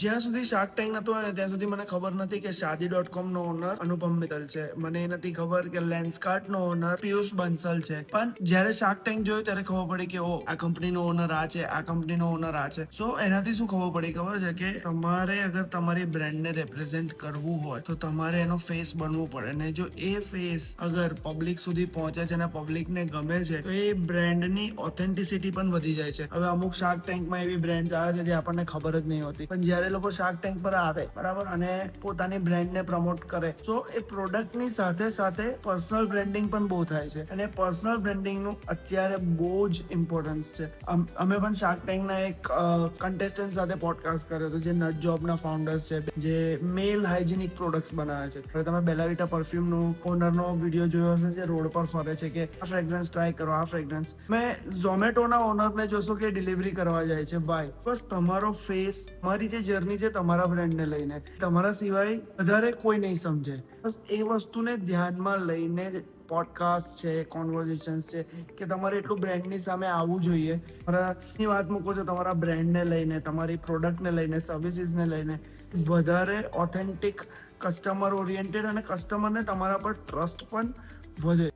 જ્યાં સુધી shark tank નતો હોય ને ત્યાં સુધી મને ખબર નથી કે શાદી.com નો ઓનર અનુપમ મિત્તલ છે. મને એ નથી ખબર કે લેન્સકાર્ટ નો ઓનર પિયુષ બંસલ છે. પણ જ્યારે શાર્ક ટેન્ક જોયું ત્યારે ખબર પડી કે આ કંપનીનો ઓનર આ છે, આ કંપનીનો ઓનર આ છે. સો એનાથી શું ખબર પડી ખબર છે કે તમારે અગર તમારી બ્રાન્ડને રેપ્રેઝેન્ટ કરવું હોય તો તમારે એનો ફેસ બનવું પડે. ને જો એ ફેસ અગર પબ્લિક સુધી પહોંચે છે અને પબ્લિકને ગમે છે તો એ બ્રાન્ડની ઓથેન્ટિસિટી પણ વધી જાય છે. હવે અમુક શાર્ક ટેન્કમાં એવી બ્રાન્ડ આવે છે જે આપણને ખબર જ નહીં હોતી, પણ જ્યારે લોકો શાર્ક ટેન્ક પર આવે બરાબર અને પોતાની બ્રાન્ડને પ્રમોટ કરે તો એ પ્રોડક્ટની સાથે સાથે પર્સનલ બ્રાન્ડિંગ પણ બહુ થાય છે. અને પર્સનલ બ્રાન્ડિંગનું અત્યારે બહુ જ ઇમ્પોર્ટન્સ છે. અમે પણ શાર્ક ટેન્કના એક કન્ટેસ્ટન્ટ સાથે પોડકાસ્ટ કર્યો હતો જે નટ જોબના ફાઉન્ડર્સ છે, જે મેલ હાઇજેનિક પ્રોડક્ટ્સ બનાવે છે. હવે તમે બેલાવિટા પરફ્યુમનું ઓનરનો વિડીયો જોયો હશે જે રોડ પર ફરે છે કે આ ફ્રેગ્રન્સ ટ્રાય કરો, આ ફ્રેગ્રન્સ. મેં ઝોમેટોના ઓનરને જોશો કે ડિલિવરી કરવા જાય છે. વાય? બસ તમારો ફેસ, તમારી જે જર્ની છે તમારા બ્રાન્ડને લઈને, તમારા સિવાય વધારે કોઈ નહીં સમજે. બસ એ વસ્તુને ધ્યાનમાં લઈને જ પોડકાસ્ટ છે, કોન્વર્ઝેશન્સ છે કે તમારે એટલું બ્રાન્ડની સામે આવવું જોઈએ. તમારાની વાત મૂકો છો તમારા બ્રાન્ડને લઈને, તમારી પ્રોડક્ટને લઈને, સર્વિસીસને લઈને વધારે ઓથેન્ટિક, કસ્ટમર ઓરિએન્ટેડ અને કસ્ટમરને તમારા પર ટ્રસ્ટ પણ વધે.